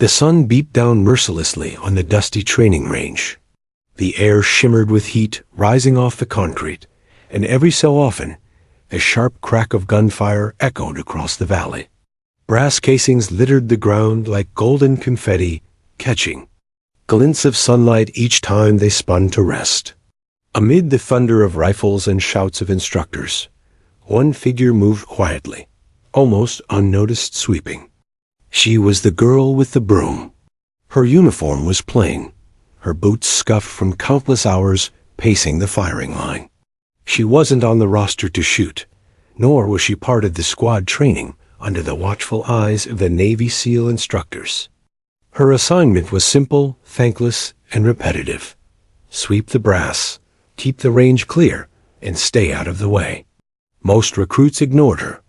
The sun beat down mercilessly on the dusty training range. The air shimmered with heat rising off the concrete, and every so often, a sharp crack of gunfire echoed across the valley. Brass casings littered the ground like golden confetti, catching glints of sunlight each time they spun to rest. Amid the thunder of rifles and shouts of instructors, one figure moved quietly, almost unnoticed, sweeping. She was the girl with the broom. Her uniform was plain, her boots scuffed from countless hours pacing the firing line. She wasn't on the roster to shoot, nor was she part of the squad training under the watchful eyes of the Navy SEAL instructors. Her assignment was simple, thankless, and repetitive. Sweep the brass, keep the range clear, and stay out of the way. Most recruits ignored her.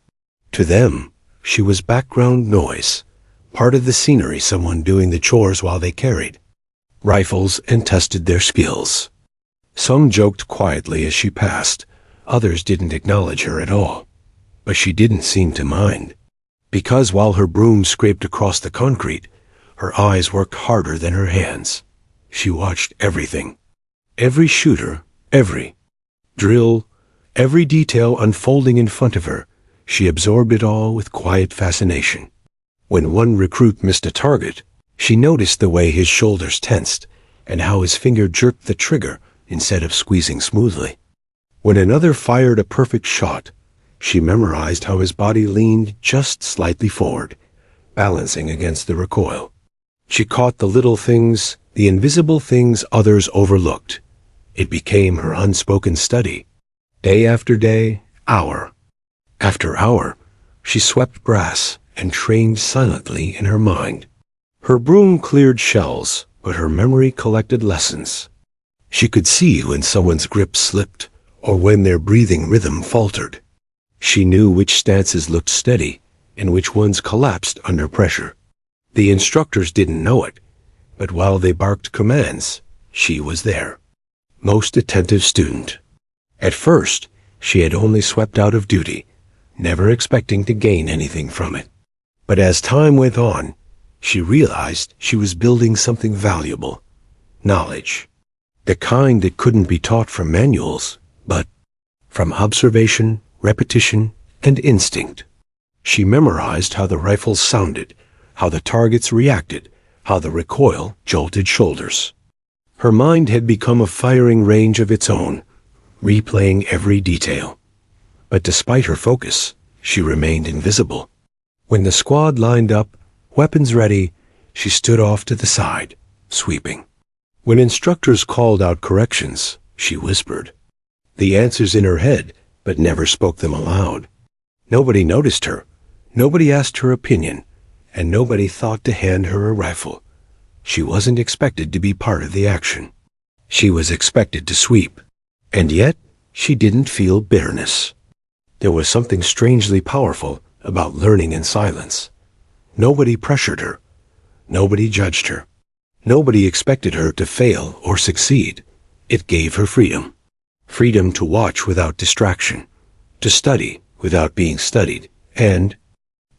To them, she was background noise, part of the scenery, someone doing the chores while they carried rifles and tested their skills. Some joked quietly as she passed, others didn't acknowledge her at all. But she didn't seem to mind, because while her broom scraped across the concrete, her eyes worked harder than her hands. She watched everything. Every shooter, every drill, every detail unfolding in front of her. She absorbed it all with quiet fascination. When one recruit missed a target, she noticed the way his shoulders tensed and how his finger jerked the trigger instead of squeezing smoothly. When another fired a perfect shot, she memorized how his body leaned just slightly forward, balancing against the recoil. She caught the little things, the invisible things others overlooked. It became her unspoken study. Day after day, hour after hour, she swept brass and trained silently in her mind. Her broom cleared shells, but her memory collected lessons. She could see when someone's grip slipped or when their breathing rhythm faltered. She knew which stances looked steady and which ones collapsed under pressure. The instructors didn't know it, but while they barked commands, she was there. Most attentive student. At first, she had only swept out of duty, never expecting to gain anything from it. But as time went on, she realized she was building something valuable. Knowledge. The kind that couldn't be taught from manuals, but from observation, repetition, and instinct. She memorized how the rifles sounded, how the targets reacted, how the recoil jolted shoulders. Her mind had become a firing range of its own, replaying every detail. But despite her focus, she remained invisible. When the squad lined up, weapons ready, she stood off to the side, sweeping. When instructors called out corrections, she whispered the answers in her head, but never spoke them aloud. Nobody noticed her, nobody asked her opinion, and nobody thought to hand her a rifle. She wasn't expected to be part of the action. She was expected to sweep. And yet, she didn't feel bitterness. There was something strangely powerful about learning in silence. Nobody pressured her. Nobody judged her. Nobody expected her to fail or succeed. It gave her freedom. Freedom to watch without distraction, to study without being studied, and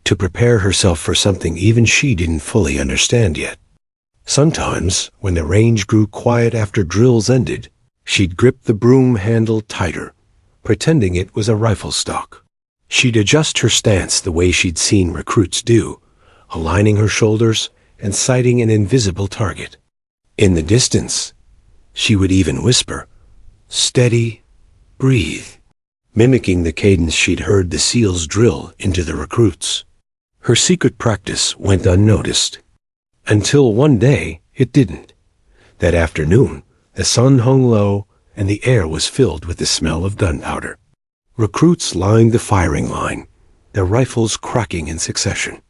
to prepare herself for something even she didn't fully understand yet. Sometimes, when the range grew quiet after drills ended, she'd grip the broom handle tighter, pretending it was a rifle stock. She'd adjust her stance the way she'd seen recruits do, aligning her shoulders and sighting an invisible target. In the distance, she would even whisper, "Steady, breathe," mimicking the cadence she'd heard the SEALs drill into the recruits. Her secret practice went unnoticed. Until one day, it didn't. That afternoon, the sun hung low and the air was filled with the smell of gunpowder. Recruits lined the firing line, their rifles cracking in succession.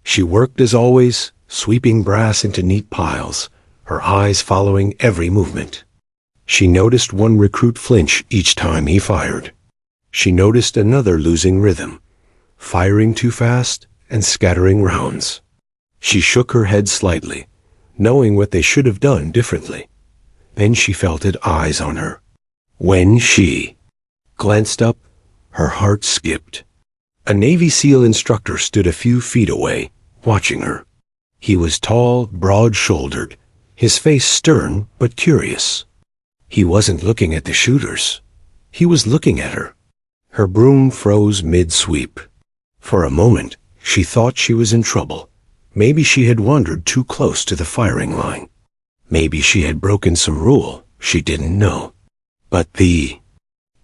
She worked as always, sweeping brass into neat piles, her eyes following every movement. She noticed one recruit flinch each time he fired. She noticed another losing rhythm, firing too fast and scattering rounds. She shook her head slightly, knowing what they should have done differently. Then she felt it eyes on her. When she glanced up, her heart skipped. A Navy SEAL instructor stood a few feet away, watching her. He was tall, broad-shouldered, his face stern but curious. He wasn't looking at the shooters. He was looking at her. Her broom froze mid-sweep. For a moment, she thought she was in trouble. Maybe she had wandered too close to the firing line. Maybe she had broken some rule she didn't know. But the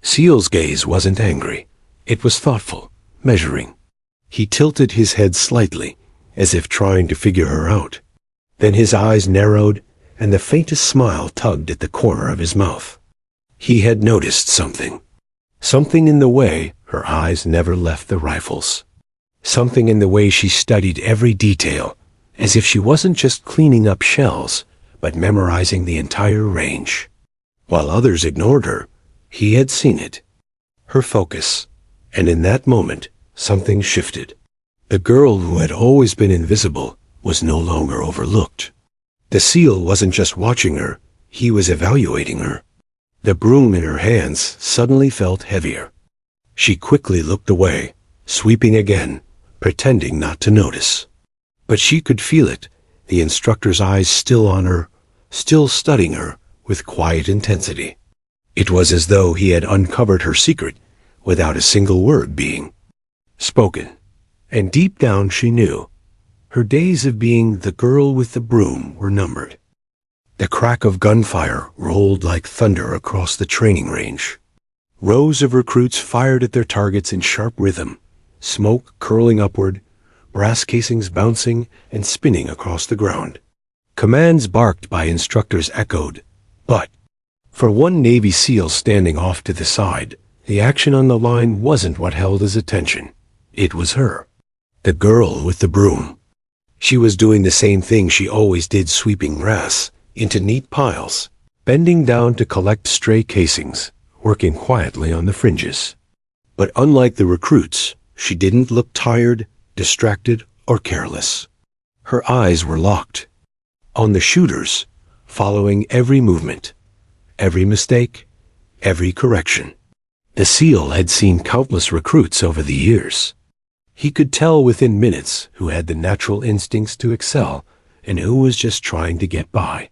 SEAL's gaze wasn't angry. It was thoughtful, measuring. He tilted his head slightly, as if trying to figure her out. Then his eyes narrowed, and the faintest smile tugged at the corner of his mouth. He had noticed something. Something in the way her eyes never left the rifles. Something in the way she studied every detail, as if she wasn't just cleaning up shells, but memorizing the entire range. While others ignored her, he had seen it. Her focus. And in that moment, something shifted. The girl who had always been invisible was no longer overlooked. The SEAL wasn't just watching her, he was evaluating her. The broom in her hands suddenly felt heavier. She quickly looked away, sweeping again, pretending not to notice. But she could feel it, the instructor's eyes still on her, still studying her with quiet intensity. It was as though he had uncovered her secret without a single word being spoken. And deep down she knew. Her days of being the girl with the broom were numbered. The crack of gunfire rolled like thunder across the training range. Rows of recruits fired at their targets in sharp rhythm, smoke curling upward, brass casings bouncing and spinning across the ground. Commands barked by instructors echoed, but for one Navy SEAL standing off to the side, the action on the line wasn't what held his attention. It was her. The girl with the broom. She was doing the same thing she always did, sweeping grass into neat piles, bending down to collect stray casings, working quietly on the fringes. But unlike the recruits, she didn't look tired, distracted, or careless. Her eyes were locked on the shooters, following every movement, every mistake, every correction. The SEAL had seen countless recruits over the years. He could tell within minutes who had the natural instincts to excel and who was just trying to get by.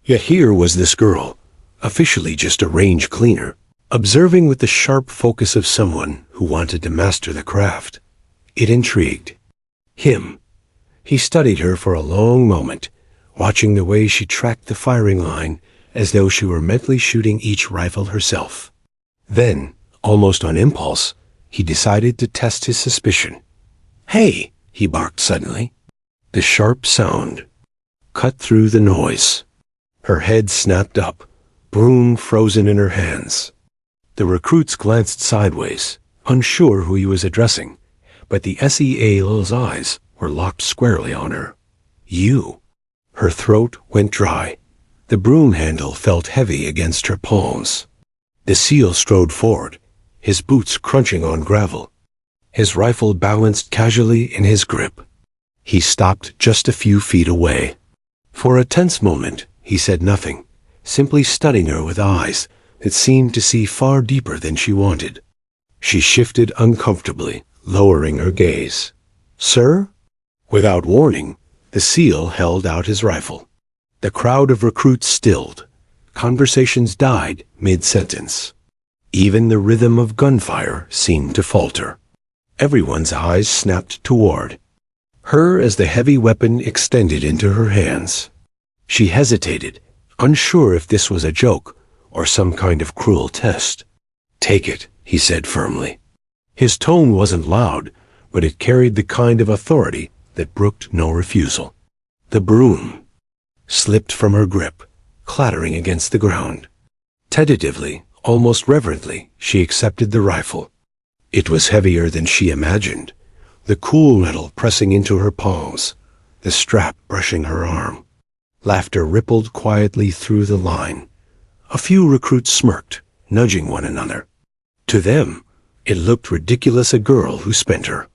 Yet here was this girl, officially just a range cleaner, observing with the sharp focus of someone who wanted to master the craft. It intrigued him. He studied her for a long moment, watching the way she tracked the firing line as though she were mentally shooting each rifle herself. Then, almost on impulse, he decided to test his suspicion. "Hey!" he barked suddenly. The sharp sound cut through the noise. Her head snapped up, broom frozen in her hands. The recruits glanced sideways, unsure who he was addressing, but the SEAL's eyes were locked squarely on her. "You." Her throat went dry. The broom handle felt heavy against her palms. The SEAL strode forward, his boots crunching on gravel. His rifle balanced casually in his grip. He stopped just a few feet away. For a tense moment, he said nothing, simply studying her with eyes that seemed to see far deeper than she wanted. She shifted uncomfortably, lowering her gaze. "Sir?" Without warning, the SEAL held out his rifle. The crowd of recruits stilled. Conversations died mid-sentence. Even the rhythm of gunfire seemed to falter. Everyone's eyes snapped toward her as the heavy weapon extended into her hands. She hesitated, unsure if this was a joke or some kind of cruel test. "Take it," he said firmly. His tone wasn't loud, but it carried the kind of authority that brooked no refusal. The broom slipped from her grip, clattering against the ground. Tentatively, almost reverently, she accepted the rifle. It was heavier than she imagined, the cool metal pressing into her palms, the strap brushing her arm. Laughter rippled quietly through the line. A few recruits smirked, nudging one another. To them, it looked ridiculous, a girl who spent her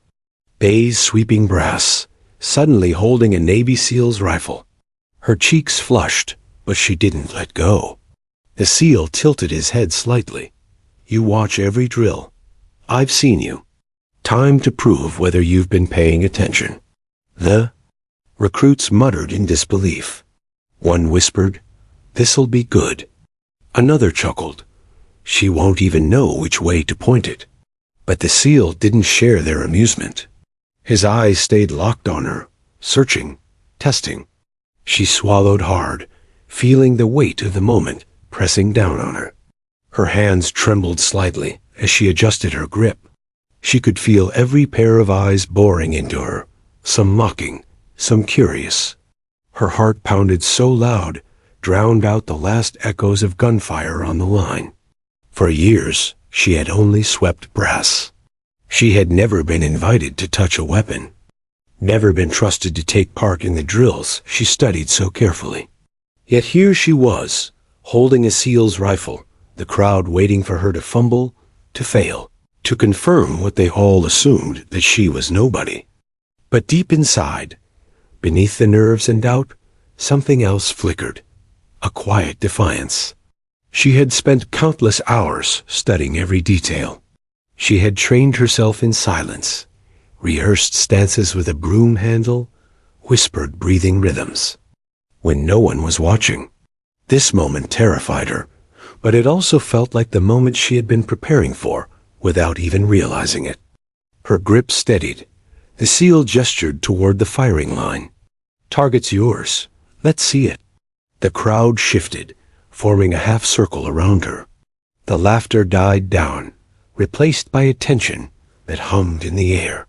days sweeping brass, suddenly holding a Navy SEAL's rifle. Her cheeks flushed, but she didn't let go. The SEAL tilted his head slightly. "You watch every drill. I've seen you. Time to prove whether you've been paying attention." The Recruits muttered in disbelief. One whispered, "This'll be good." Another chuckled, "She won't even know which way to point it." But the SEAL didn't share their amusement. His eyes stayed locked on her, searching, testing. She swallowed hard, feeling the weight of the moment pressing down on her. Her hands trembled slightly as she adjusted her grip. She could feel every pair of eyes boring into her, some mocking, some curious. Her heart pounded so loud, drowned out the last echoes of gunfire on the line. For years, she had only swept brass. She had never been invited to touch a weapon, never been trusted to take part in the drills she studied so carefully. Yet here she was, holding a SEAL's rifle, the crowd waiting for her to fumble, to fail, to confirm what they all assumed, that she was nobody. But deep inside, beneath the nerves and doubt, something else flickered, a quiet defiance. She had spent countless hours studying every detail. She had trained herself in silence, rehearsed stances with a broom handle, whispered breathing rhythms. When no one was watching, this moment terrified her, but it also felt like the moment she had been preparing for, without even realizing it. Her grip steadied. The SEAL gestured toward the firing line. "Target's yours. Let's see it." The crowd shifted, forming a half circle around her. The laughter died down, replaced by a tension that hummed in the air.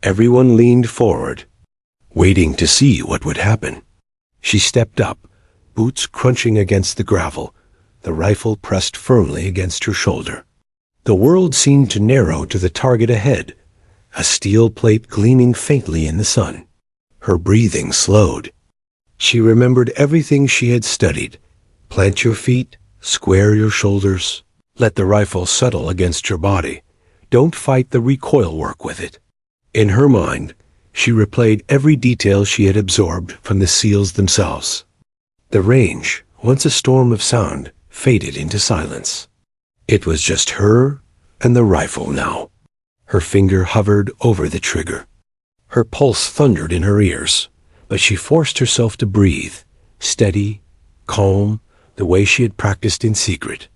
Everyone leaned forward, waiting to see what would happen. She stepped up, boots crunching against the gravel, the rifle pressed firmly against her shoulder. The world seemed to narrow to the target ahead, a steel plate gleaming faintly in the sun. Her breathing slowed. She remembered everything she had studied. Plant your feet, square your shoulders, let the rifle settle against your body. Don't fight the recoil work with it. In her mind, she replayed every detail she had absorbed from the SEALs themselves. The range, once a storm of sound, faded into silence. It was just her and the rifle now. Her finger hovered over the trigger. Her pulse thundered in her ears, but she forced herself to breathe, steady, calm, the way she had practiced in secret.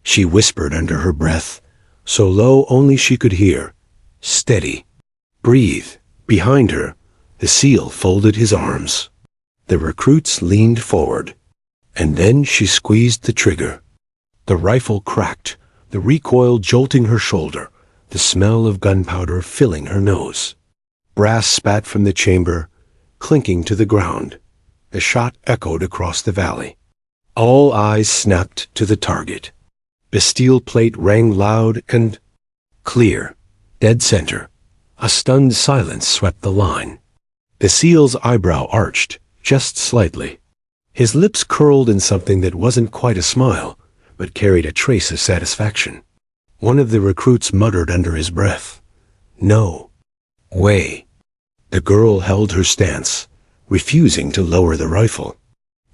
She whispered under her breath, so low only she could hear, "Steady. Breathe." Behind her, the SEAL folded his arms. The recruits leaned forward, and then she squeezed the trigger. The rifle cracked, the recoil jolting her shoulder, the smell of gunpowder filling her nose. Brass spat from the chamber, clinking to the ground. The shot echoed across the valley. All eyes snapped to the target. The steel plate rang loud and clear, dead center. A stunned silence swept the line. The SEAL's eyebrow arched, just slightly. His lips curled in something that wasn't quite a smile, but carried a trace of satisfaction. One of the recruits muttered under his breath, "No way." The girl held her stance, refusing to lower the rifle.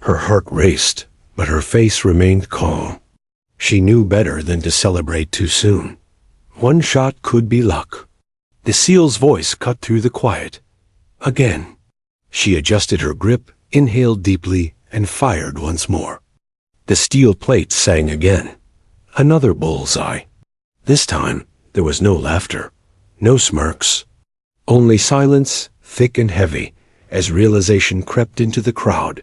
Her heart raced, but her face remained calm. She knew better than to celebrate too soon. One shot could be luck. The SEAL's voice cut through the quiet. Again. She adjusted her grip, inhaled deeply, and fired once more. The steel plate sang again. Another bullseye. This time, there was no laughter, no smirks, only silence, thick and heavy, as realization crept into the crowd.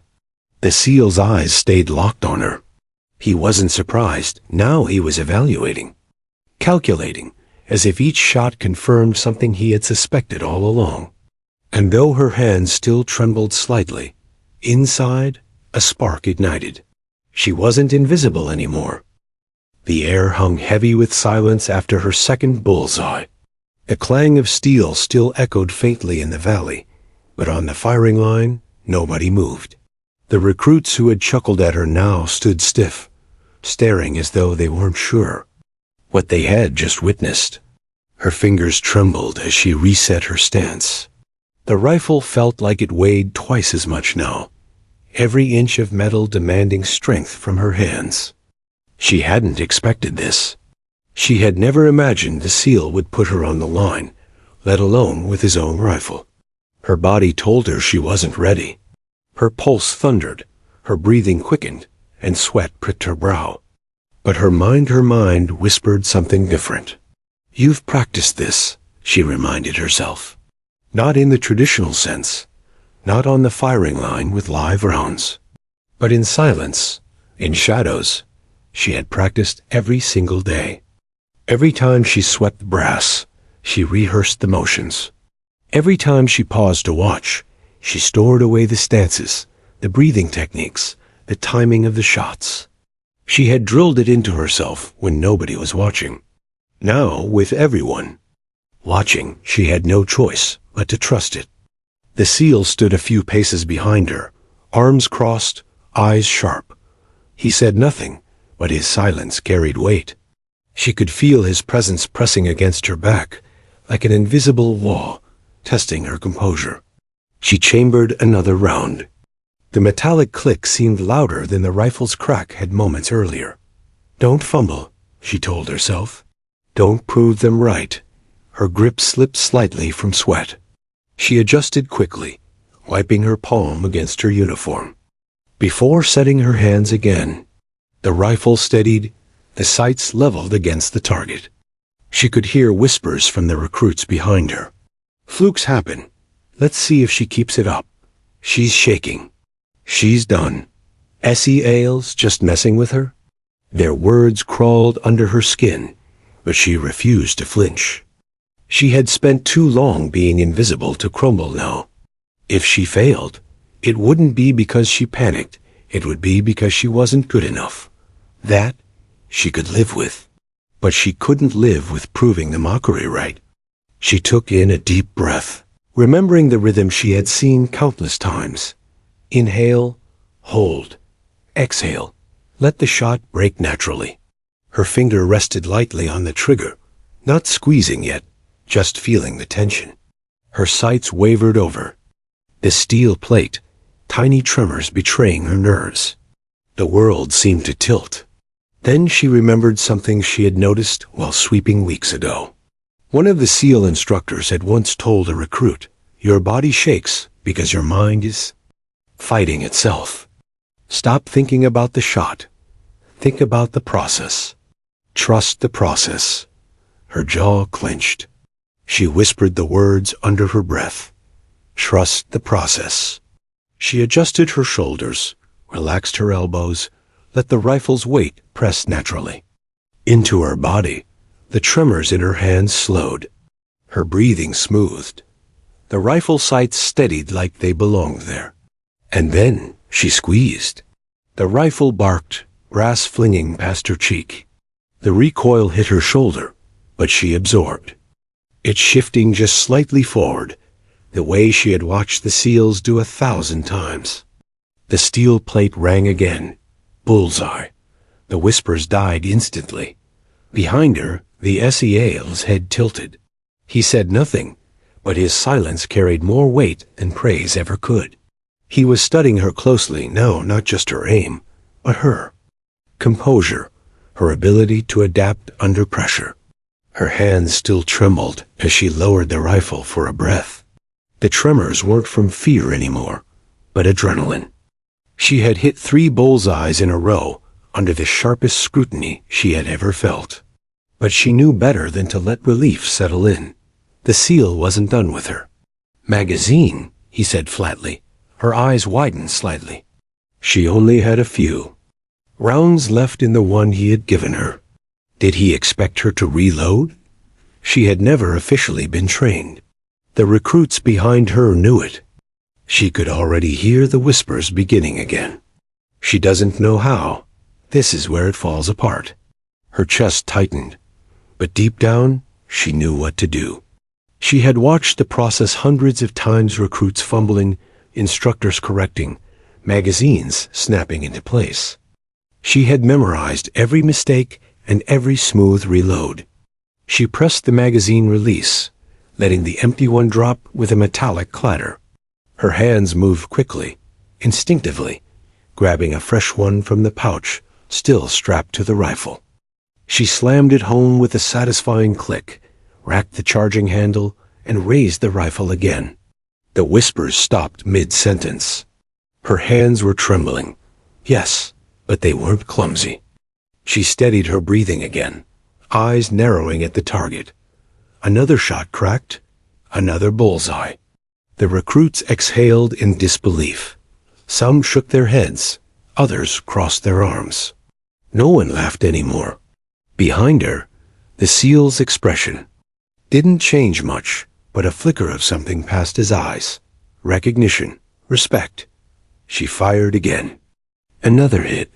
The SEAL's eyes stayed locked on her. He wasn't surprised. Now he was evaluating, calculating, as if each shot confirmed something he had suspected all along. And though her hands still trembled slightly, inside, a spark ignited. She wasn't invisible anymore. The air hung heavy with silence after her second bullseye. The clang of steel still echoed faintly in the valley, but on the firing line, nobody moved. The recruits who had chuckled at her now stood stiff, staring as though they weren't sure what they had just witnessed. Her fingers trembled as she reset her stance. The rifle felt like it weighed twice as much now, every inch of metal demanding strength from her hands. She hadn't expected this. She had never imagined the SEAL would put her on the line, let alone with his own rifle. Her body told her she wasn't ready. Her pulse thundered, her breathing quickened, and sweat pricked her brow. But her mind whispered something different. "You've practiced this," she reminded herself. Not in the traditional sense, not on the firing line with live rounds, but in silence, in shadows. She had practiced every single day. Every time she swept the brass, she rehearsed the motions. Every time she paused to watch, she stored away the stances, the breathing techniques, the timing of the shots. She had drilled it into herself when nobody was watching. Now, with everyone watching, she had no choice but to trust it. The SEAL stood a few paces behind her, arms crossed, eyes sharp. He said nothing, but his silence carried weight. She could feel his presence pressing against her back, like an invisible wall, testing her composure. She chambered another round. The metallic click seemed louder than the rifle's crack had moments earlier. "Don't fumble," she told herself. "Don't prove them right." Her grip slipped slightly from sweat. She adjusted quickly, wiping her palm against her uniform. Before setting her hands again, the rifle steadied, the sights leveled against the target. She could hear whispers from the recruits behind her. "Flukes happen. Let's see if she keeps it up. She's shaking. She's done. Essie Ailes just messing with her?" Their words crawled under her skin, but she refused to flinch. She had spent too long being invisible to crumble now. If she failed, it wouldn't be because she panicked. It would be because she wasn't good enough. That she could live with. But she couldn't live with proving the mockery right. She took in a deep breath, remembering the rhythm she had seen countless times. Inhale, hold, exhale. Let the shot break naturally. Her finger rested lightly on the trigger, not squeezing yet, just feeling the tension. Her sights wavered over. The steel plate, tiny tremors betraying her nerves. The world seemed to tilt. Then she remembered something she had noticed while sweeping weeks ago. One of the SEAL instructors had once told a recruit, "Your body shakes because your mind is fighting itself. Stop thinking about the shot. Think about the process. Trust the process." Her jaw clenched. She whispered the words under her breath. Trust the process. She adjusted her shoulders, relaxed her elbows, let the rifle's weight press naturally. Into her body, the tremors in her hands slowed. Her breathing smoothed. The rifle sights steadied like they belonged there. And then she squeezed. The rifle barked, brass flinging past her cheek. The recoil hit her shoulder, but she absorbed. It shifting just slightly forward, the way she had watched the SEALs do 1,000 times. The steel plate rang again. Bullseye. The whispers died instantly. Behind her, the SEAL's head tilted. He said nothing, but his silence carried more weight than praise ever could. He was studying her closely, no, not just her aim, but her composure, her ability to adapt under pressure. Her hands still trembled as she lowered the rifle for a breath. The tremors weren't from fear anymore, but adrenaline. She had hit 3 bullseyes in a row under the sharpest scrutiny she had ever felt. But she knew better than to let relief settle in. The SEAL wasn't done with her. "Magazine," he said flatly. Her eyes widened slightly. She only had a few rounds left in the one he had given her. Did he expect her to reload? She had never officially been trained. The recruits behind her knew it. She could already hear the whispers beginning again. She doesn't know how. This is where it falls apart. Her chest tightened, but deep down, she knew what to do. She had watched the process hundreds of times, recruits fumbling, instructors correcting, magazines snapping into place. She had memorized every mistake and every smooth reload. She pressed the magazine release, letting the empty one drop with a metallic clatter. Her hands moved quickly, instinctively, grabbing a fresh one from the pouch still strapped to the rifle. She slammed it home with a satisfying click, racked the charging handle, and raised the rifle again. The whispers stopped mid-sentence. Her hands were trembling. Yes, but they weren't clumsy. She steadied her breathing again, eyes narrowing at the target. Another shot cracked, another bullseye. The recruits exhaled in disbelief. Some shook their heads, others crossed their arms. No one laughed anymore. Behind her, the SEAL's expression didn't change much, but a flicker of something passed his eyes. Recognition, respect. She fired again. Another hit,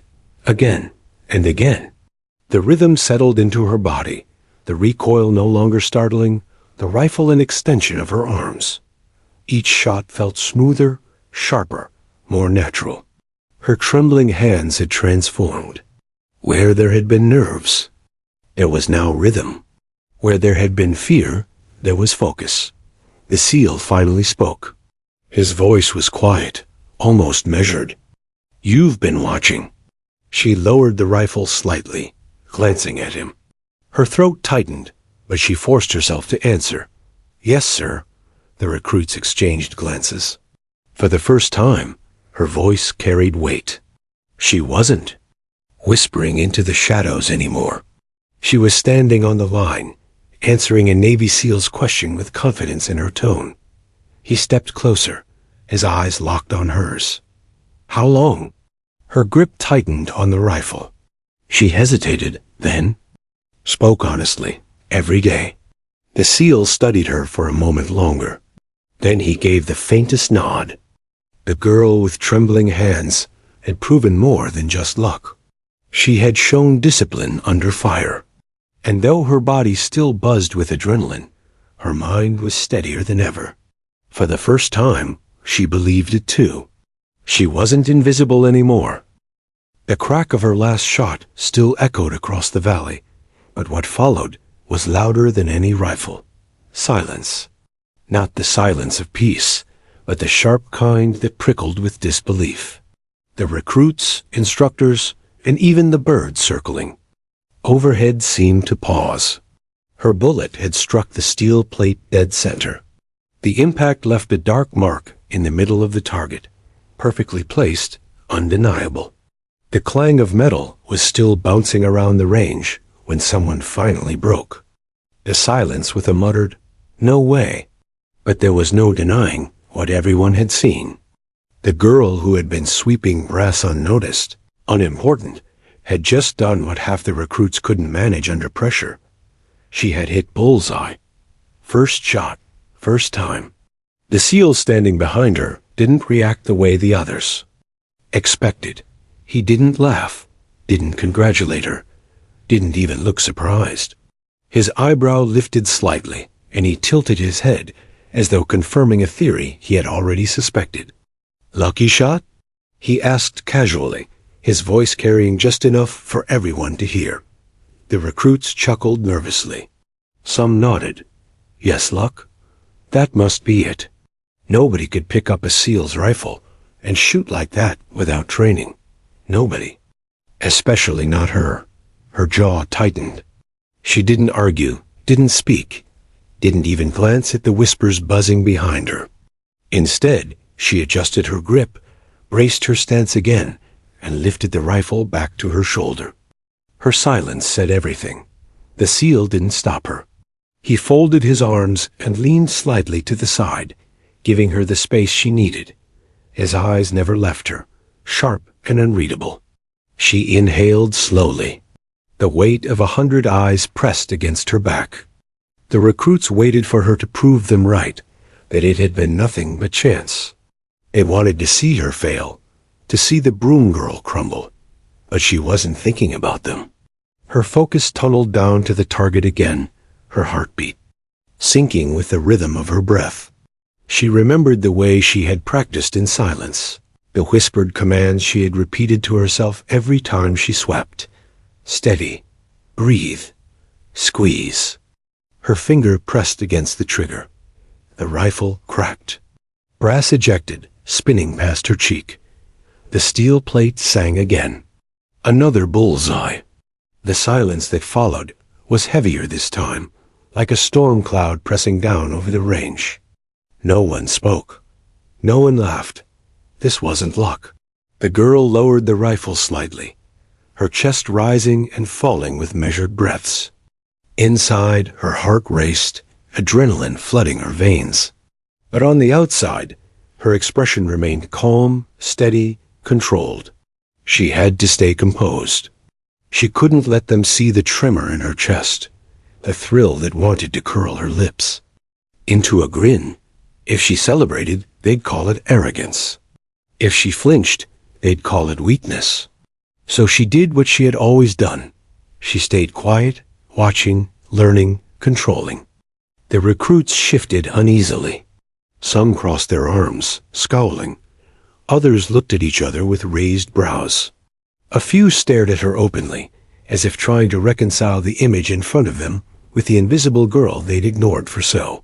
again and again. The rhythm settled into her body, the recoil no longer startling, the rifle an extension of her arms. Each shot felt smoother, sharper, more natural. Her trembling hands had transformed. Where there had been nerves, there was now rhythm. Where there had been fear, there was focus. The SEAL finally spoke. His voice was quiet, almost measured. "You've been watching." She lowered the rifle slightly, glancing at him. Her throat tightened, but she forced herself to answer. "Yes, sir." The recruits exchanged glances. For the first time, her voice carried weight. She wasn't whispering into the shadows anymore. She was standing on the line, answering a Navy SEAL's question with confidence in her tone. He stepped closer, his eyes locked on hers. "How long?" Her grip tightened on the rifle. She hesitated, then spoke honestly. "Every day." The SEAL studied her for a moment longer. Then he gave the faintest nod. The girl with trembling hands had proven more than just luck. She had shown discipline under fire. And though her body still buzzed with adrenaline, her mind was steadier than ever. For the first time, she believed it too. She wasn't invisible anymore. The crack of her last shot still echoed across the valley, but what followed was louder than any rifle. Silence. Not the silence of peace, but the sharp kind that prickled with disbelief. The recruits, instructors, and even the birds circling overhead seemed to pause. Her bullet had struck the steel plate dead center. The impact left a dark mark in the middle of the target, perfectly placed, undeniable. The clang of metal was still bouncing around the range when someone finally broke. The silence with a muttered, "No way." But there was no denying what everyone had seen. The girl who had been sweeping brass unnoticed, unimportant, had just done what half the recruits couldn't manage under pressure. She had hit bullseye. First shot, first time. The SEAL standing behind her didn't react the way the others expected. He didn't laugh, didn't congratulate her, didn't even look surprised. His eyebrow lifted slightly, and he tilted his head as though confirming a theory he had already suspected. "Lucky shot?" he asked casually, his voice carrying just enough for everyone to hear. The recruits chuckled nervously. Some nodded. Yes, luck? That must be it. Nobody could pick up a SEAL's rifle and shoot like that without training. Nobody. Especially not her. Her jaw tightened. She didn't argue, didn't speak, didn't even glance at the whispers buzzing behind her. Instead, she adjusted her grip, braced her stance again, and lifted the rifle back to her shoulder. Her silence said everything. The SEAL didn't stop her. He folded his arms and leaned slightly to the side, giving her the space she needed. His eyes never left her, sharp and unreadable. She inhaled slowly. The weight of 100 eyes pressed against her back. The recruits waited for her to prove them right, that it had been nothing but chance. They wanted to see her fail, to see the broom girl crumble, but she wasn't thinking about them. Her focus tunneled down to the target again, her heartbeat sinking with the rhythm of her breath. She remembered the way she had practiced in silence, the whispered commands she had repeated to herself every time she swept. Steady, breathe, squeeze. Her finger pressed against the trigger. The rifle cracked. Brass ejected, spinning past her cheek. The steel plate sang again. Another bullseye. The silence that followed was heavier this time, like a storm cloud pressing down over the range. No one spoke, No one laughed. This wasn't luck. The girl lowered the rifle slightly, her chest rising and falling with measured breaths. Inside, her heart raced, adrenaline flooding her veins. But on the outside, her expression remained calm, steady, controlled. She had to stay composed. She couldn't let them see the tremor in her chest, the thrill that wanted to curl her lips into a grin. If she celebrated, they'd call it arrogance. If she flinched, they'd call it weakness. So she did what she had always done. She stayed quiet, watching, learning, controlling. The recruits shifted uneasily. Some crossed their arms, scowling. Others looked at each other with raised brows. A few stared at her openly, as if trying to reconcile the image in front of them with the invisible girl they'd ignored for so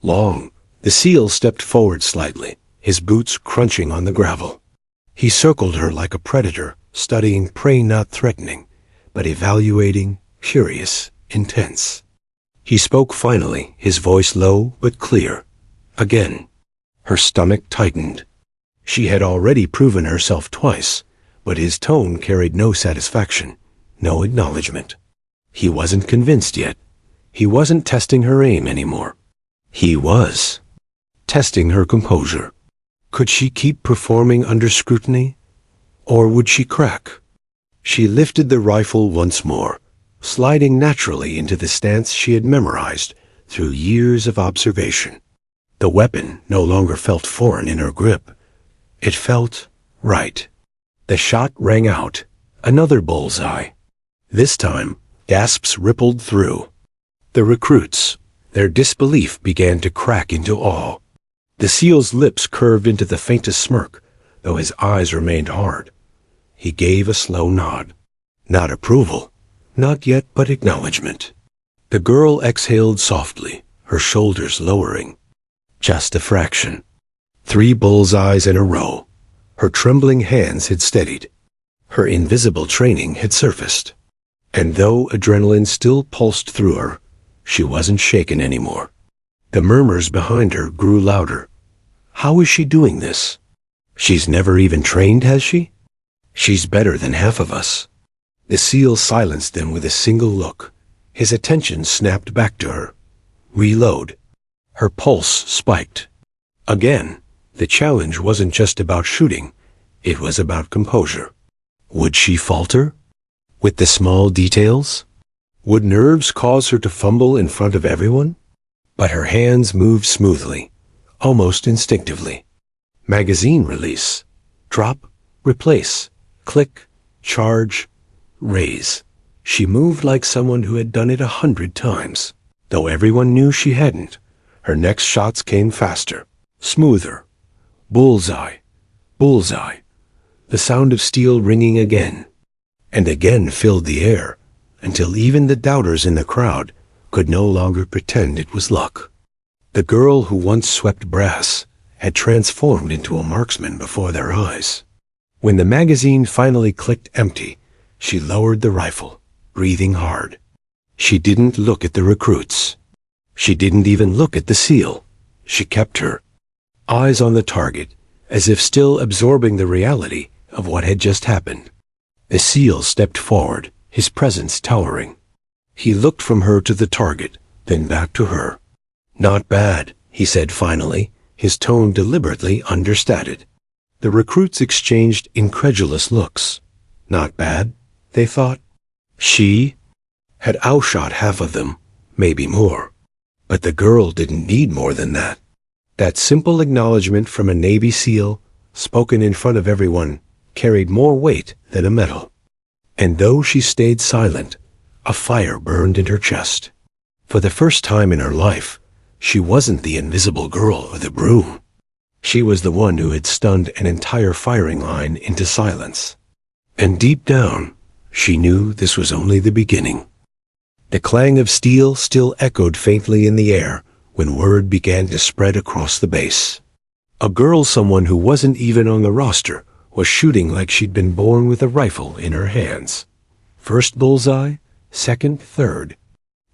long. The SEAL stepped forward slightly, his boots crunching on the gravel. He circled her like a predator, studying prey, not threatening, but evaluating, curious, intense. He spoke finally, his voice low but clear. Again, her stomach tightened. She had already proven herself twice, but his tone carried no satisfaction, no acknowledgement. He wasn't convinced yet. He wasn't testing her aim anymore. He was testing her composure. Could she keep performing under scrutiny, or would she crack? She lifted the rifle once more, sliding naturally into the stance she had memorized through years of observation. The weapon no longer felt foreign in her grip. It felt right. The shot rang out, another bullseye. This time, gasps rippled through. The recruits, their disbelief began to crack into awe. The SEAL's lips curved into the faintest smirk, though his eyes remained hard. He gave a slow nod. Not approval, not yet, but acknowledgement. The girl exhaled softly, her shoulders lowering. Just a fraction. 3 bullseyes in a row. Her trembling hands had steadied. Her invisible training had surfaced. And though adrenaline still pulsed through her, she wasn't shaken anymore. The murmurs behind her grew louder. How is she doing this? She's never even trained, has she? She's better than half of us. The SEAL silenced them with a single look. His attention snapped back to her. Reload. Her pulse spiked. Again, the challenge wasn't just about shooting. It was about composure. Would she falter? With the small details? Would nerves cause her to fumble in front of everyone? But her hands moved smoothly, almost instinctively. Magazine release. Drop, replace, click, charge, raise. She moved like someone who had done it 100 times. Though everyone knew she hadn't, her next shots came faster, smoother. Bullseye, bullseye. The sound of steel ringing again, and again filled the air, until even the doubters in the crowd could no longer pretend it was luck. The girl who once swept brass had transformed into a marksman before their eyes. When the magazine finally clicked empty, she lowered the rifle, breathing hard. She didn't look at the recruits. She didn't even look at the SEAL. She kept her eyes on the target, as if still absorbing the reality of what had just happened. The SEAL stepped forward, his presence towering. He looked from her to the target, then back to her. Not bad, he said finally, his tone deliberately understated. The recruits exchanged incredulous looks. Not bad, they thought. She had outshot half of them, maybe more. But the girl didn't need more than that. That simple acknowledgement from a Navy SEAL, spoken in front of everyone, carried more weight than a medal. And though she stayed silent, a fire burned in her chest. For the first time in her life, she wasn't the invisible girl with the broom. She was the one who had stunned an entire firing line into silence. And deep down, she knew this was only the beginning. The clang of steel still echoed faintly in the air when word began to spread across the base. A girl, someone who wasn't even on the roster, was shooting like she'd been born with a rifle in her hands. First bullseye, second, third.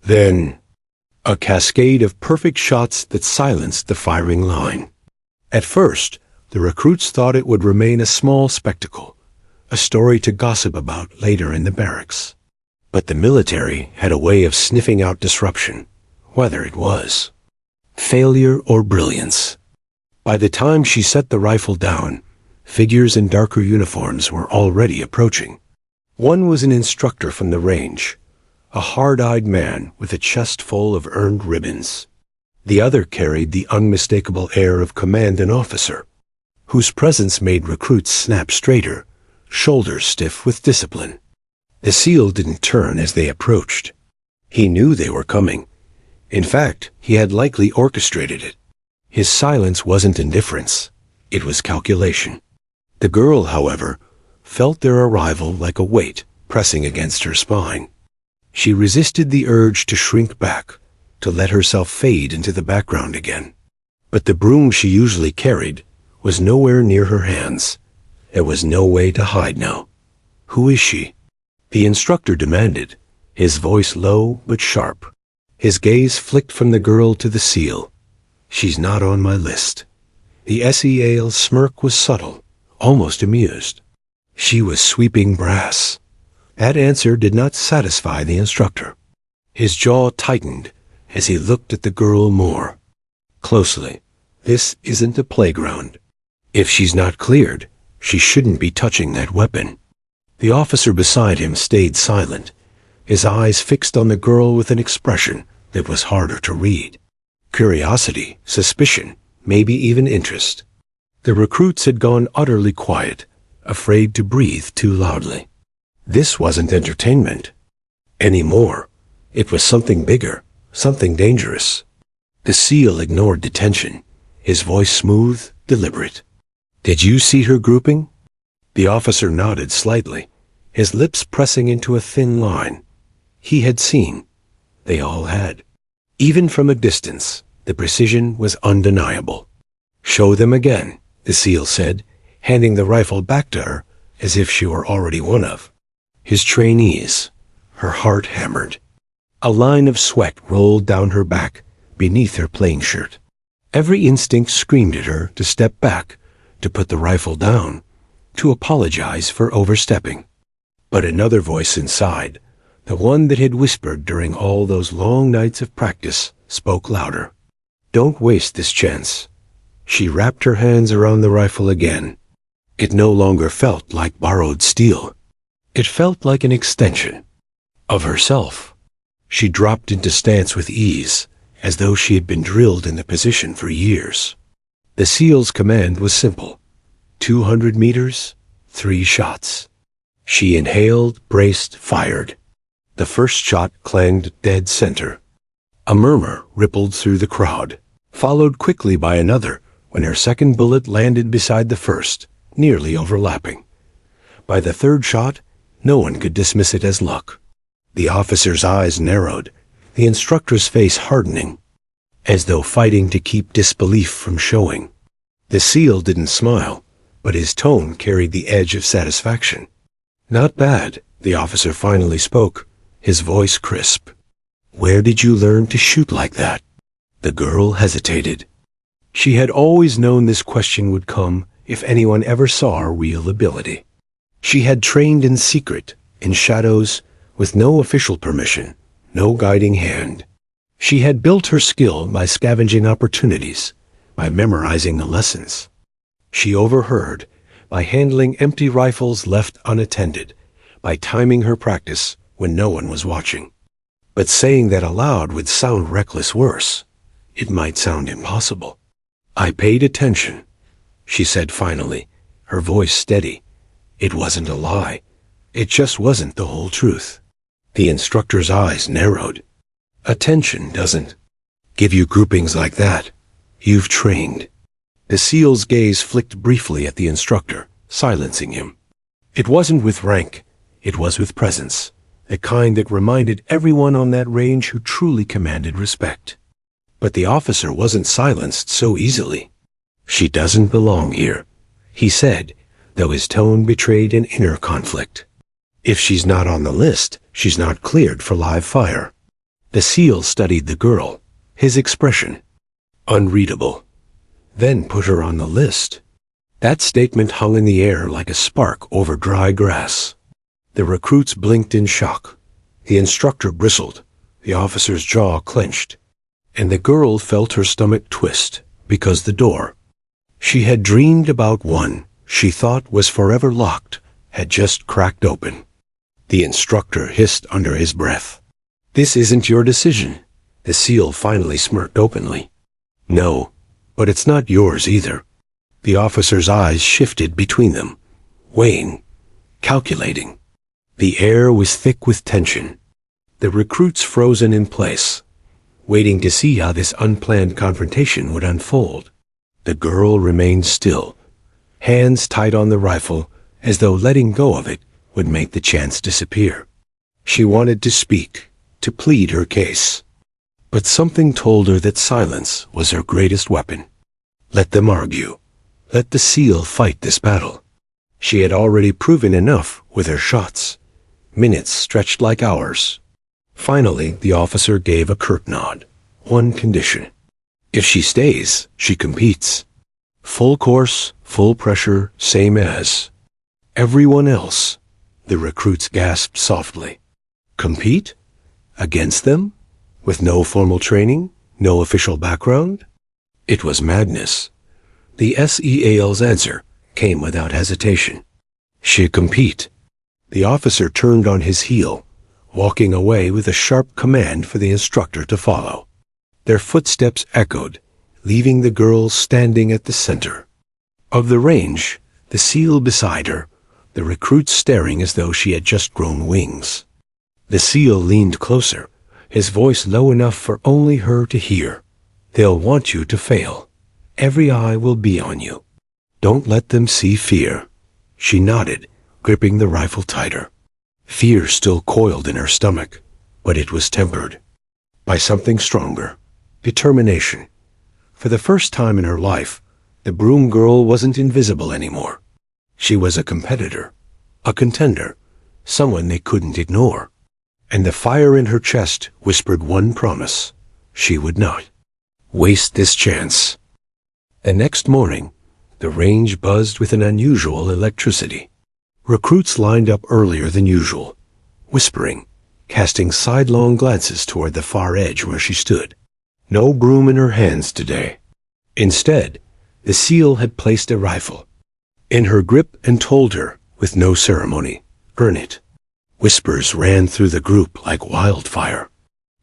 Then, a cascade of perfect shots that silenced the firing line. At first, the recruits thought it would remain a small spectacle, a story to gossip about later in the barracks. But the military had a way of sniffing out disruption, whether it was failure or brilliance. By the time she set the rifle down, figures in darker uniforms were already approaching. One was an instructor from the range, a hard-eyed man with a chest full of earned ribbons. The other carried the unmistakable air of command and officer, whose presence made recruits snap straighter, shoulders stiff with discipline. The SEAL didn't turn as they approached. He knew they were coming. In fact, he had likely orchestrated it. His silence wasn't indifference. It was calculation. The girl, however, felt their arrival like a weight pressing against her spine. She resisted the urge to shrink back, to let herself fade into the background again. But the broom she usually carried was nowhere near her hands. There was no way to hide now. "Who is she?" the instructor demanded, his voice low but sharp. His gaze flicked from the girl to the SEAL. "She's not on my list." The SEAL's smirk was subtle, almost amused. She was sweeping brass. That answer did not satisfy the instructor. His jaw tightened as he looked at the girl more closely. This isn't a playground. If she's not cleared, she shouldn't be touching that weapon. The officer beside him stayed silent, his eyes fixed on the girl with an expression that was harder to read. Curiosity, suspicion, maybe even interest. The recruits had gone utterly quiet, afraid to breathe too loudly. This wasn't entertainment anymore. It was something bigger, something dangerous. The SEAL ignored the tension, his voice smooth, deliberate. "Did you see her grouping?" The officer nodded slightly, his lips pressing into a thin line. He had seen. They all had. Even from a distance, the precision was undeniable. "Show them again," the SEAL said, handing the rifle back to her as if she were already one of his trainees. Her heart hammered. A line of sweat rolled down her back beneath her plain shirt. Every instinct screamed at her to step back, to put the rifle down, to apologize for overstepping. But another voice inside, the one that had whispered during all those long nights of practice, spoke louder. "Don't waste this chance." She wrapped her hands around the rifle again. It no longer felt like borrowed steel. It felt like an extension of herself. She dropped into stance with ease, as though she had been drilled in the position for years. The SEAL's command was simple. 200 meters, 3 shots. She inhaled, braced, fired. The first shot clanged dead center. A murmur rippled through the crowd, followed quickly by another when her second bullet landed beside the first, nearly overlapping. By the third shot, no one could dismiss it as luck. The officer's eyes narrowed, the instructor's face hardening, as though fighting to keep disbelief from showing. The SEAL didn't smile, but his tone carried the edge of satisfaction. "Not bad," the officer finally spoke, his voice crisp. "Where did you learn to shoot like that?" The girl hesitated. She had always known this question would come if anyone ever saw her real ability. She had trained in secret, in shadows, with no official permission, no guiding hand. She had built her skill by scavenging opportunities, by memorizing the lessons. She overheard, by handling empty rifles left unattended, by timing her practice when no one was watching. But saying that aloud would sound reckless worse. It might sound impossible. "I paid attention," she said finally, her voice steady. It wasn't a lie. It just wasn't the whole truth. The instructor's eyes narrowed. "Attention doesn't give you groupings like that. You've trained." The SEAL's gaze flicked briefly at the instructor, silencing him. It wasn't with rank, it was with presence, the kind that reminded everyone on that range who truly commanded respect. But the officer wasn't silenced so easily. "She doesn't belong here," he said, though his tone betrayed an inner conflict. "If she's not on the list, she's not cleared for live fire." The SEAL studied the girl, his expression unreadable. then put her on the list. That statement hung in the air like a spark over dry grass. The recruits blinked in shock. The instructor bristled, the officer's jaw clenched, and the girl felt her stomach twist because the door she had dreamed about, one she thought was forever locked, had just cracked open. The instructor hissed under his breath. "This isn't your decision." The SEAL finally smirked openly. "No, but it's not yours either." The officer's eyes shifted between them, weighing, calculating. The air was thick with tension. The recruits frozen in place, waiting to see how this unplanned confrontation would unfold. The girl remained still, hands tight on the rifle, as though letting go of it would make the chance disappear. She wanted to speak, to plead her case. But something told her that silence was her greatest weapon. Let them argue. Let the SEAL fight this battle. She had already proven enough with her shots. Minutes stretched like hours. Finally, the officer gave a curt nod. One condition. If she stays, she competes. Full course, full pressure, same as everyone else. The recruits gasped softly. Compete? Against them? With no formal training? No official background? It was madness. The SEAL's answer came without hesitation. She'd compete. The officer turned on his heel, walking away with a sharp command for the instructor to follow. Their footsteps echoed, leaving the girl standing at the center of the range, the SEAL beside her, the recruit staring as though she had just grown wings. The SEAL leaned closer, his voice low enough for only her to hear. "They'll want you to fail. Every eye will be on you. Don't let them see fear." She nodded, gripping the rifle tighter. Fear still coiled in her stomach, but it was tempered by something stronger. Determination. For the first time in her life, the broom girl wasn't invisible anymore. She was a competitor, a contender, someone they couldn't ignore. And the fire in her chest whispered one promise: she would not waste this chance. The next morning, the range buzzed with an unusual electricity. Recruits lined up earlier than usual, whispering, casting sidelong glances toward the far edge where she stood. No broom in her hands today. Instead, the SEAL had placed a rifle in her grip and told her, with no ceremony, "Earn it." Whispers ran through the group like wildfire.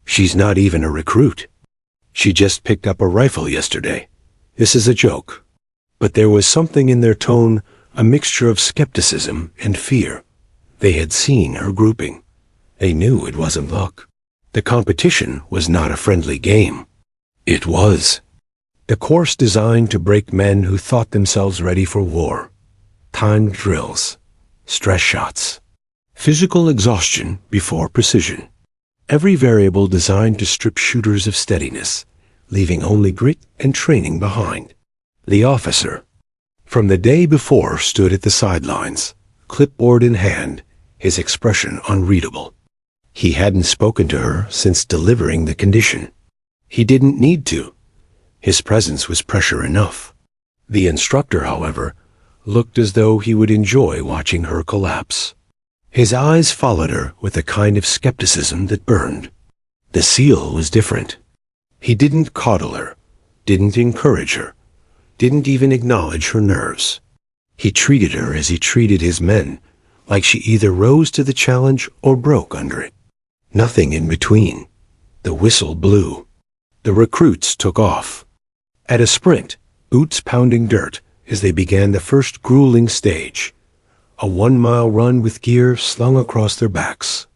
"She's not even a recruit. She just picked up a rifle yesterday. This is a joke." But there was something in their tone, a mixture of skepticism and fear. They had seen her grouping. They knew it wasn't luck. The competition was not a friendly game. It was the course designed to break men who thought themselves ready for war. Timed drills, stress shots, physical exhaustion before precision. Every variable designed to strip shooters of steadiness, leaving only grit and training behind. The officer, from the day before, stood at the sidelines, clipboard in hand, his expression unreadable. He hadn't spoken to her since delivering the condition. He didn't need to. His presence was pressure enough. The instructor, however, looked as though he would enjoy watching her collapse. His eyes followed her with a kind of skepticism that burned. The SEAL was different. He didn't coddle her, didn't encourage her, didn't even acknowledge her nerves. He treated her as he treated his men, like she either rose to the challenge or broke under it. Nothing in between. The whistle blew. The recruits took off. At a sprint, boots pounding dirt as they began the first grueling stage. A 1-mile run with gear slung across their backs.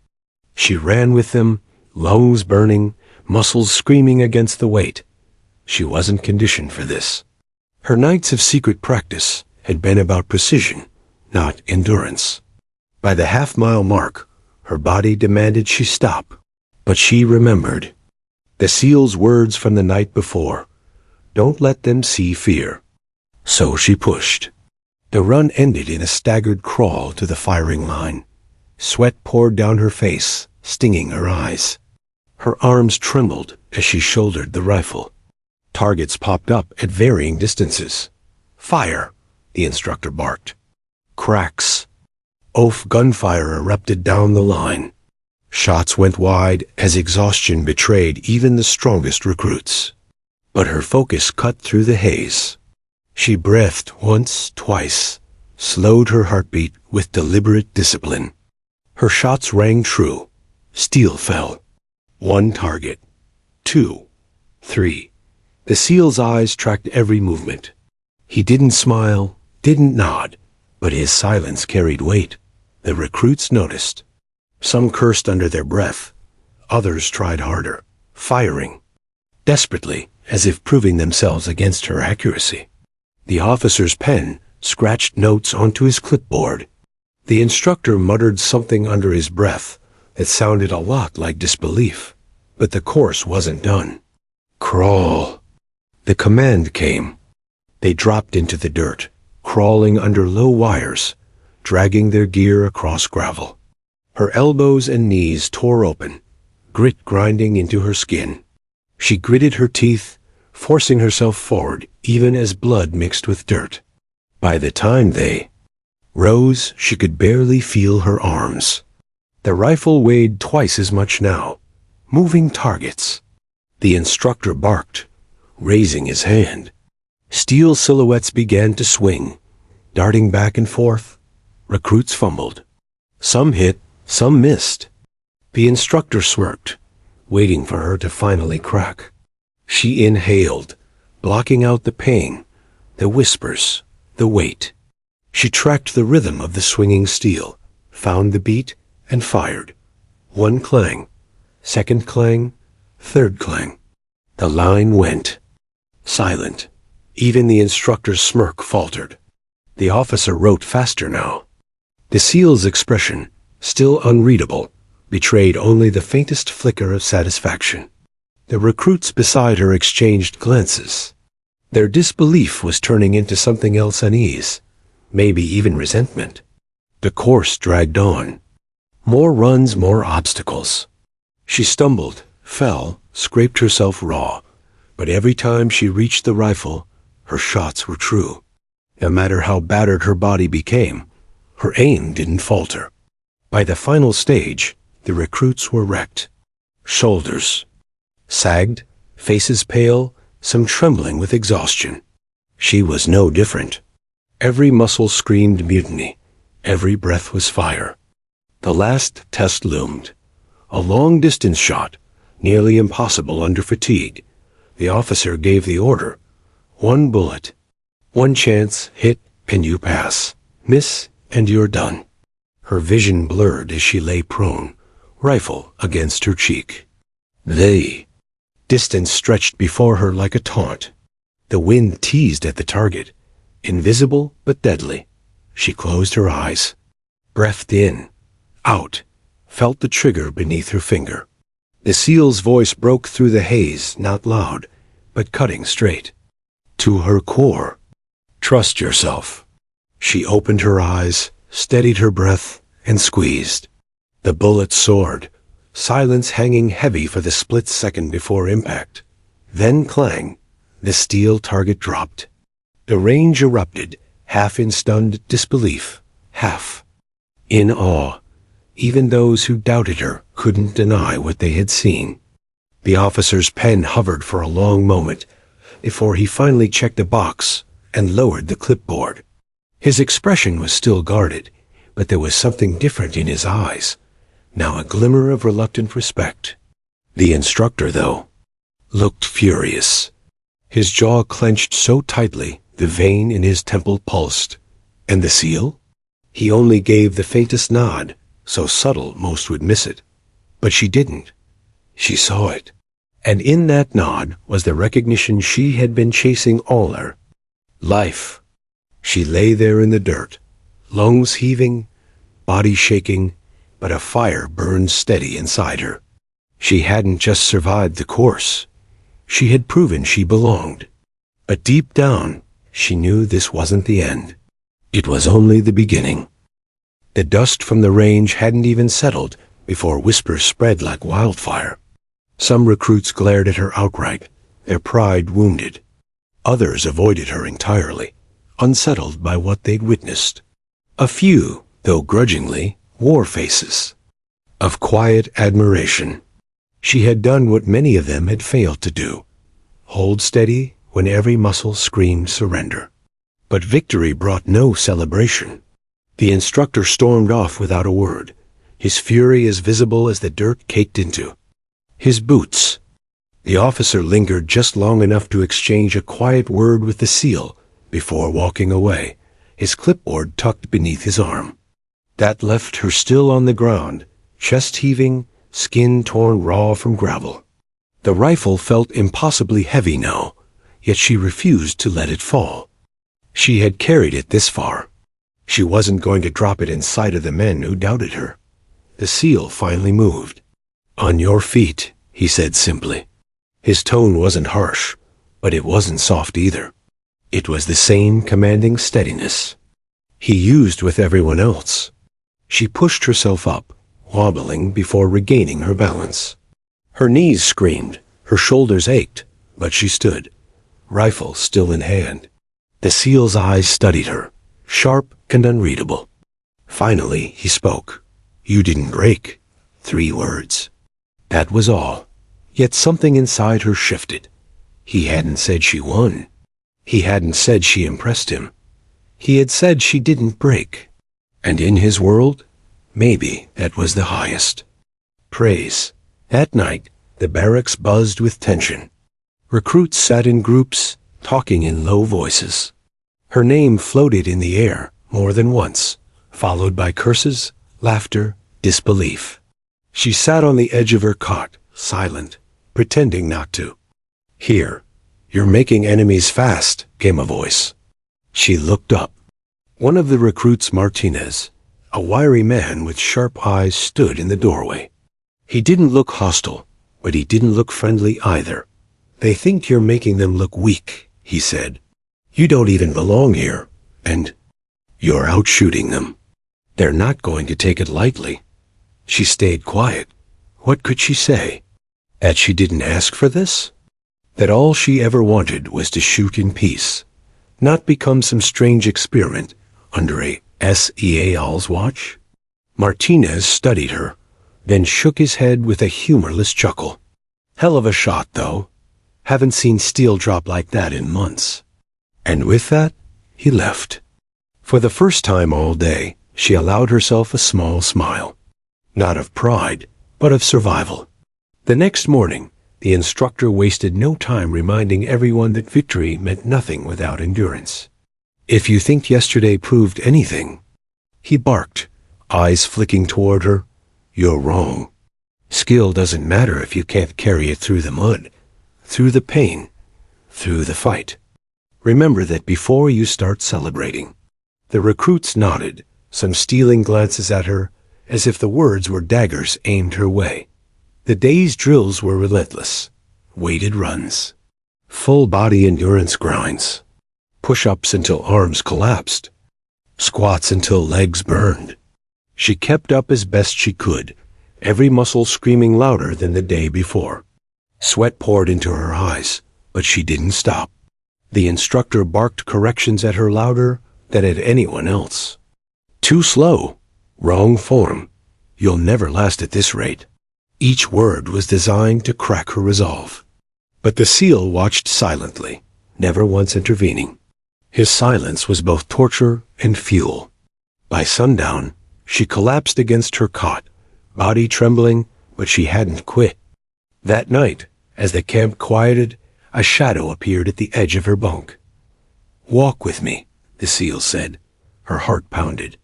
She ran with them, lungs burning, muscles screaming against the weight. She wasn't conditioned for this. Her nights of secret practice had been about precision, not endurance. By the half-mile mark, her body demanded she stop, but she remembered the SEAL's words from the night before. Don't let them see fear. So she pushed. The run ended in a staggered crawl to the firing line. Sweat poured down her face, stinging her eyes. Her arms trembled as she shouldered the rifle. Targets popped up at varying distances. Fire, the instructor barked. Cracks. Oaf gunfire erupted down the line. Shots went wide as exhaustion betrayed even the strongest recruits. But her focus cut through the haze. She breathed once, twice, slowed her heartbeat with deliberate discipline. Her shots rang true. Steel fell. 1 target. 2. 3. The SEAL's eyes tracked every movement. He didn't smile, didn't nod, but his silence carried weight. The recruits noticed. Some cursed under their breath. Others tried harder, firing, desperately, as if proving themselves against her accuracy. The officer's pen scratched notes onto his clipboard. The instructor muttered something under his breath that sounded a lot like disbelief, but the course wasn't done. Crawl. The command came. They dropped into the dirt, crawling under low wires, dragging their gear across gravel. Her elbows and knees tore open, grit grinding into her skin. She gritted her teeth, forcing herself forward even as blood mixed with dirt. By the time they rose, she could barely feel her arms. The rifle weighed twice as much now. Moving targets. The instructor barked, raising his hand. Steel silhouettes began to swing, darting back and forth. Recruits fumbled. Some hit, some missed. The instructor smirked, waiting for her to finally crack. She inhaled, blocking out the pain, the whispers, the weight. She tracked the rhythm of the swinging steel, found the beat, and fired. 1 clang, 2nd clang, 3rd clang. The line went. Silent. Even the instructor's smirk faltered. The officer wrote faster now. The SEAL's expression, still unreadable, betrayed only the faintest flicker of satisfaction. The recruits beside her exchanged glances. Their disbelief was turning into something else, unease, maybe even resentment. The course dragged on. More runs, more obstacles. She stumbled, fell, scraped herself raw, but every time she reached the rifle, her shots were true. No matter how battered her body became, her aim didn't falter. By the final stage, the recruits were wrecked. Shoulders sagged, faces pale, some trembling with exhaustion. She was no different. Every muscle screamed mutiny. Every breath was fire. The last test loomed. A long-distance shot, nearly impossible under fatigue. The officer gave the order. 1 bullet. 1 chance, hit, and you pass. Miss, and you're done. Her vision blurred as she lay prone, rifle against her cheek. Distance stretched before her like a taunt. The wind teased at the target, invisible but deadly. She closed her eyes, breathed in, out, felt the trigger beneath her finger. The SEAL's voice broke through the haze, not loud, but cutting straight. To her core. Trust yourself. She opened her eyes, steadied her breath, and squeezed. The bullet soared, silence hanging heavy for the split second before impact. Then clang, the steel target dropped. The range erupted, half in stunned disbelief, half in awe. Even those who doubted her couldn't deny what they had seen. The officer's pen hovered for a long moment before he finally checked a box and lowered the clipboard. His expression was still guarded, but there was something different in his eyes, now a glimmer of reluctant respect. The instructor, though, looked furious. His jaw clenched so tightly the vein in his temple pulsed. And the SEAL? He only gave the faintest nod, so subtle most would miss it. But she didn't. She saw it. And in that nod was the recognition she had been chasing all her life. She lay there in the dirt, lungs heaving, body shaking, but a fire burned steady inside her. She hadn't just survived the course. She had proven she belonged. But deep down, she knew this wasn't the end. It was only the beginning. The dust from the range hadn't even settled before whispers spread like wildfire. Some recruits glared at her outright, their pride wounded. Others avoided her entirely, unsettled by what they'd witnessed. A few, though grudgingly, wore faces of quiet admiration. She had done what many of them had failed to do: hold steady when every muscle screamed surrender. But victory brought no celebration. The instructor stormed off without a word, his fury as visible as the dirt caked into his boots. The officer lingered just long enough to exchange a quiet word with the SEAL before walking away, his clipboard tucked beneath his arm. That left her still on the ground, chest heaving, skin torn raw from gravel. The rifle felt impossibly heavy now, yet she refused to let it fall. She had carried it this far. She wasn't going to drop it in sight of the men who doubted her. The SEAL finally moved. "On your feet," he said simply. His tone wasn't harsh, but it wasn't soft either. It was the same commanding steadiness he used with everyone else. She pushed herself up, wobbling before regaining her balance. Her knees screamed, her shoulders ached, but she stood, rifle still in hand. The SEAL's eyes studied her, sharp and unreadable. Finally, he spoke. "You didn't break." 3 words. That was all. Yet something inside her shifted. He hadn't said she won. He hadn't said she impressed him. He had said she didn't break. And in his world, maybe that was the highest praise. That night, the barracks buzzed with tension. Recruits sat in groups, talking in low voices. Her name floated in the air more than once, followed by curses, laughter, disbelief. She sat on the edge of her cot, silent, pretending not to hear. "You're making enemies fast," came a voice. She looked up. One of the recruits, Martinez, a wiry man with sharp eyes, stood in the doorway. He didn't look hostile, but he didn't look friendly either. "They think you're making them look weak," he said. "You don't even belong here, and you're out shooting them. They're not going to take it lightly." She stayed quiet. What could she say? That she didn't ask for this? That all she ever wanted was to shoot in peace, not become some strange experiment under a SEAL's watch? Martinez studied her, then shook his head with a humorless chuckle. "Hell of a shot, though. Haven't seen steel drop like that in months." And with that, he left. For the first time all day, she allowed herself a small smile. Not of pride, but of survival. The next morning, the instructor wasted no time reminding everyone that victory meant nothing without endurance. "If you think yesterday proved anything," he barked, eyes flicking toward her, "you're wrong. Skill doesn't matter if you can't carry it through the mud, through the pain, through the fight. Remember that before you start celebrating." The recruits nodded, some stealing glances at her, as if the words were daggers aimed her way. The day's drills were relentless. Weighted runs, full-body endurance grinds, push-ups until arms collapsed, squats until legs burned. She kept up as best she could, every muscle screaming louder than the day before. Sweat poured into her eyes, but she didn't stop. The instructor barked corrections at her louder than at anyone else. "Too slow. Wrong form. You'll never last at this rate." Each word was designed to crack her resolve. But the SEAL watched silently, never once intervening. His silence was both torture and fuel. By sundown, she collapsed against her cot, body trembling, but she hadn't quit. That night, as the camp quieted, a shadow appeared at the edge of her bunk. "Walk with me," the SEAL said. Her heart pounded.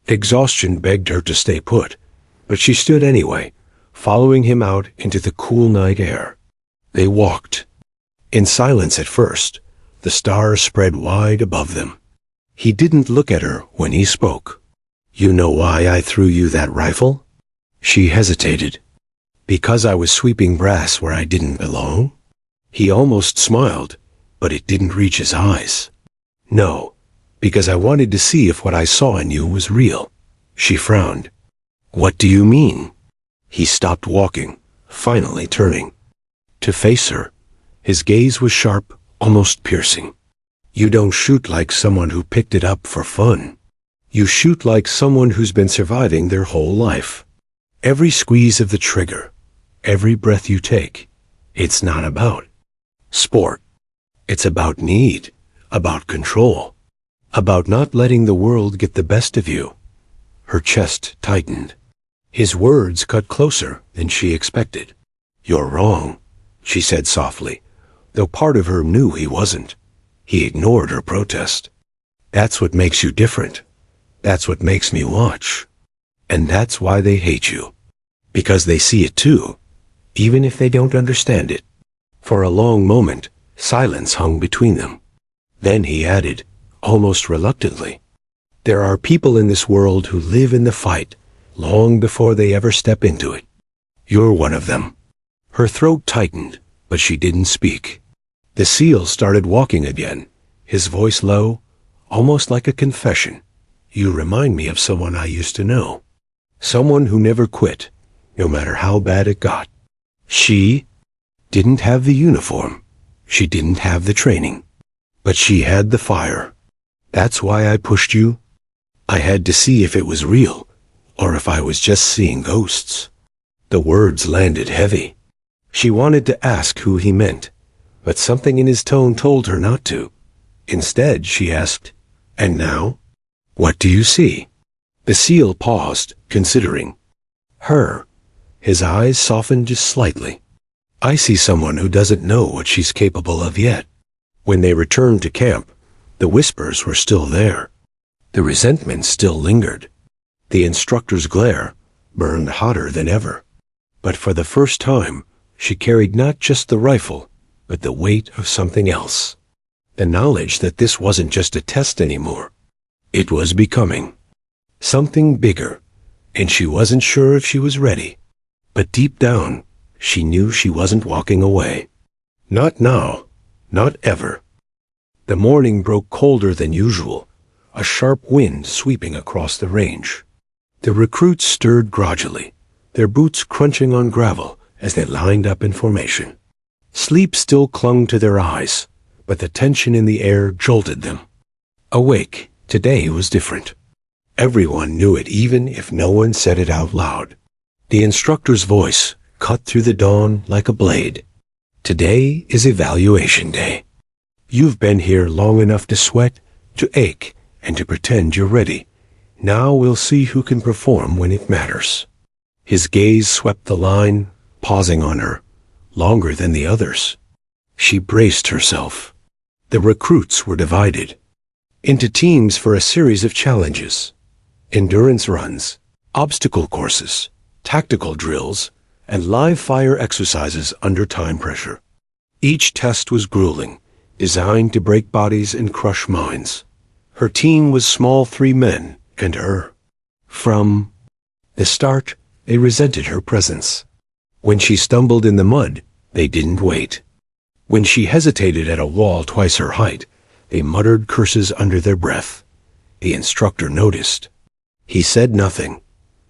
Exhaustion begged her to stay put, but she stood anyway, following him out into the cool night air. They walked. In silence at first, the stars spread wide above them. He didn't look at her when he spoke. "You know why I threw you that rifle?" She hesitated. "Because I was sweeping brass where I didn't belong?" He almost smiled, but it didn't reach his eyes. "No, because I wanted to see if what I saw in you was real." She frowned. "What do you mean?" He stopped walking, finally turning. To face her, His gaze was sharp, almost piercing. You don't shoot like someone who picked it up for fun. You shoot like someone who's been surviving their whole life. Every squeeze of the trigger, every breath you take, it's not about sport. It's about need, about control, about not letting the world get the best of you. Her chest tightened. His words cut closer than she expected. You're wrong, she said softly, though part of her knew he wasn't. He ignored her protest. That's what makes you different. That's what makes me watch. And that's why they hate you. Because they see it too, even if they don't understand it. For a long moment, silence hung between them. Then he added, almost reluctantly, there are people in this world who live in the fight long before they ever step into it. You're one of them. Her throat tightened, but she didn't speak. The SEAL started walking again, his voice low, almost like a confession. You remind me of someone I used to know. Someone who never quit, no matter how bad it got. She didn't have the uniform. She didn't have the training. But she had the fire. That's why I pushed you. I had to see if it was real, or if I was just seeing ghosts. The words landed heavy. She wanted to ask who he meant, but something in his tone told her not to. Instead, she asked, and now? What do you see? The SEAL paused, considering. Her. His eyes softened just slightly. I see someone who doesn't know what she's capable of yet. When they returned to camp, the whispers were still there. The resentment still lingered. The instructor's glare burned hotter than ever. But for the first time, she carried not just the rifle, but the weight of something else. The knowledge that this wasn't just a test anymore. It was becoming something bigger, and she wasn't sure if she was ready. But deep down, she knew she wasn't walking away. Not now, not ever. The morning broke colder than usual, a sharp wind sweeping across the range. The recruits stirred gradually, their boots crunching on gravel as they lined up in formation. Sleep still clung to their eyes, but the tension in the air jolted them. Awake, today was different. Everyone knew it, even if no one said it out loud. The instructor's voice cut through the dawn like a blade. Today is evaluation day. You've been here long enough to sweat, to ache, and to pretend you're ready. Now we'll see who can perform when it matters. His gaze swept the line, pausing on her, longer than the others. She braced herself. The recruits were divided into teams for a series of challenges. Endurance runs, obstacle courses, tactical drills, and live fire exercises under time pressure. Each test was grueling, designed to break bodies and crush minds. Her team was small 3 men and her. From the start, they resented her presence. When she stumbled in the mud, they didn't wait. When she hesitated at a wall twice her height, they muttered curses under their breath. The instructor noticed. He said nothing,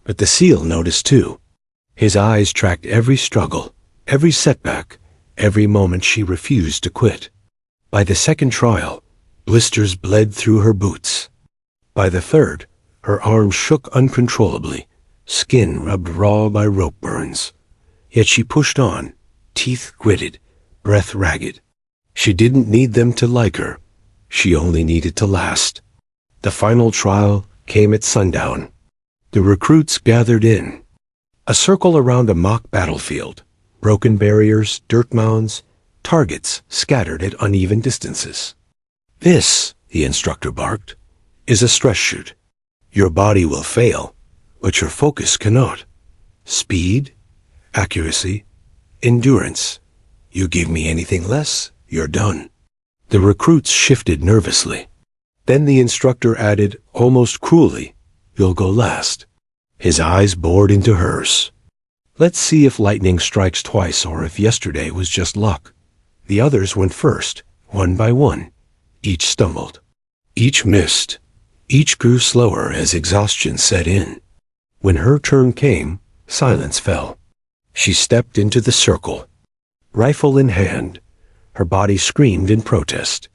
but the SEAL noticed too. His eyes tracked every struggle, every setback, every moment she refused to quit. By the second trial, blisters bled through her boots. By the third, her arms shook uncontrollably, skin rubbed raw by rope burns. Yet she pushed on, teeth gritted, breath ragged. She didn't need them to like her. She only needed to last. The final trial came at sundown. The recruits gathered in. A circle around a mock battlefield. Broken barriers, dirt mounds, targets scattered at uneven distances. This, the instructor barked, is a stress shoot. Your body will fail, but your focus cannot. Speed, accuracy, endurance. You give me anything less, you're done. The recruits shifted nervously. Then the instructor added, almost cruelly, you'll go last. His eyes bored into hers. Let's see if lightning strikes twice or if yesterday was just luck. The others went first, one by one. Each stumbled. Each missed. Each grew slower as exhaustion set in. When her turn came, silence fell. She stepped into the circle. Rifle in hand, Her body screamed in protest.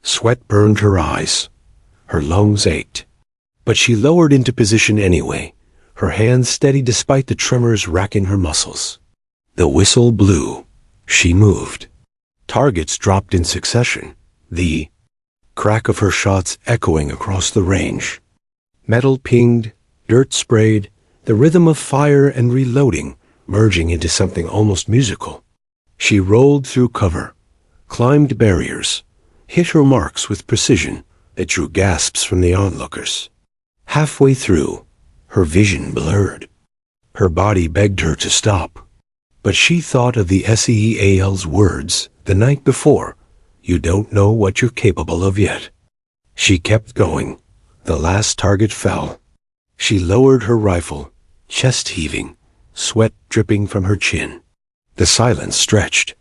Sweat burned her eyes. Her lungs ached. But she lowered into position anyway, her hands steady despite the tremors racking her muscles. The whistle blew. She moved. Targets dropped in succession, the crack of her shots echoing across the range. Metal pinged, dirt sprayed, the rhythm of fire and reloading merging into something almost musical. She rolled through cover, climbed barriers, hit her marks with precision that drew gasps from the onlookers. Halfway through, her vision blurred. Her body begged her to stop. But she thought of the SEAL's words the night before, "You don't know what you're capable of yet." She kept going. The last target fell. She lowered her rifle, chest heaving, sweat dripping from her chin. The silence stretched.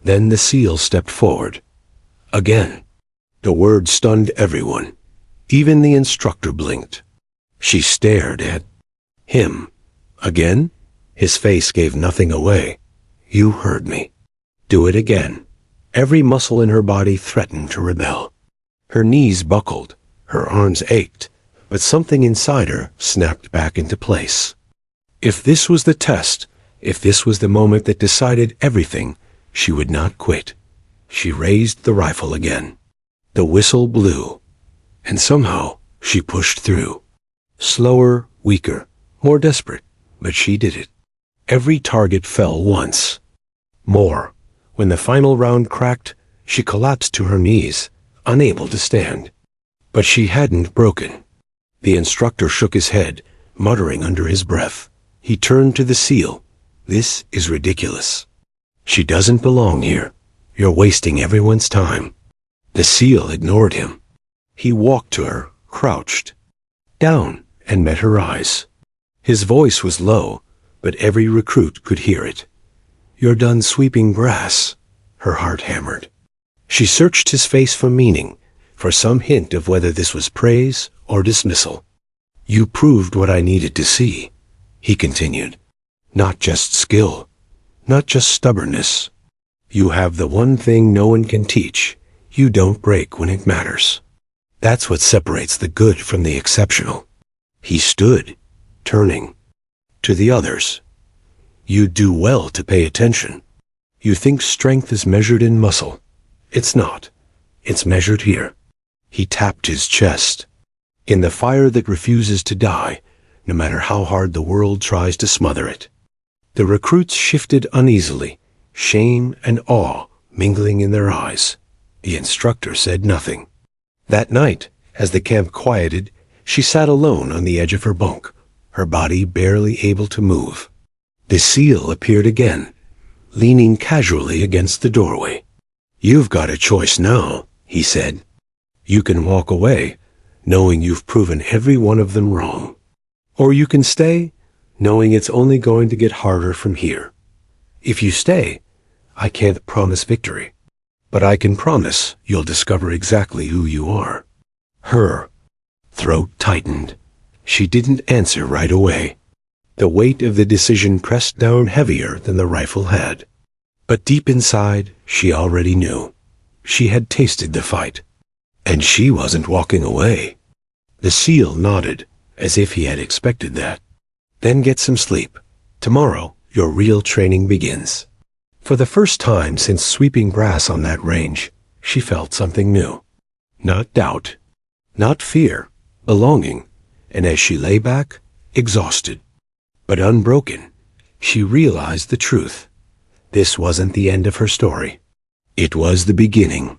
Then the SEAL stepped forward. Again. The word stunned everyone. Even the instructor blinked. She stared at him. Again? His face gave nothing away. "You heard me. Do it again." Every muscle in her body threatened to rebel. Her knees buckled, her arms ached, but something inside her snapped back into place. If this was the test, if this was the moment that decided everything, she would not quit. She raised the rifle again. The whistle blew, and somehow she pushed through. Slower, weaker, more desperate, but she did it. Every target fell once. More. When the final round cracked, she collapsed to her knees, unable to stand. But she hadn't broken. The instructor shook his head, muttering under his breath. He turned to the SEAL. "This is ridiculous. She doesn't belong here. You're wasting everyone's time." The SEAL ignored him. He walked to her, crouched down, and met her eyes. His voice was low, but every recruit could hear it. "You're done sweeping brass," her heart hammered. She searched his face for meaning, for some hint of whether this was praise or dismissal. "You proved what I needed to see," he continued. "Not just skill, not just stubbornness. You have the one thing no one can teach. You don't break when it matters. That's what separates the good from the exceptional." He stood, turning to the others. "You do well to pay attention. You think strength is measured in muscle. It's not. It's measured here." He tapped his chest. "In the fire that refuses to die, no matter how hard the world tries to smother it." The recruits shifted uneasily, shame and awe mingling in their eyes. The instructor said nothing. That night, as the camp quieted, she sat alone on the edge of her bunk, her body barely able to move. The SEAL appeared again, leaning casually against the doorway. "You've got a choice now," he said. "You can walk away, knowing you've proven every one of them wrong. Or you can stay, knowing it's only going to get harder from here. If you stay, I can't promise victory, but I can promise you'll discover exactly who you are." Her throat tightened. She didn't answer right away. The weight of the decision pressed down heavier than the rifle had. But deep inside, she already knew. She had tasted the fight. And she wasn't walking away. The SEAL nodded, as if he had expected that. "Then get some sleep. Tomorrow, your real training begins." For the first time since sweeping brass on that range, she felt something new. Not doubt, not fear, belonging, and as she lay back, exhausted, but unbroken, she realized the truth. This wasn't the end of her story. It was the beginning.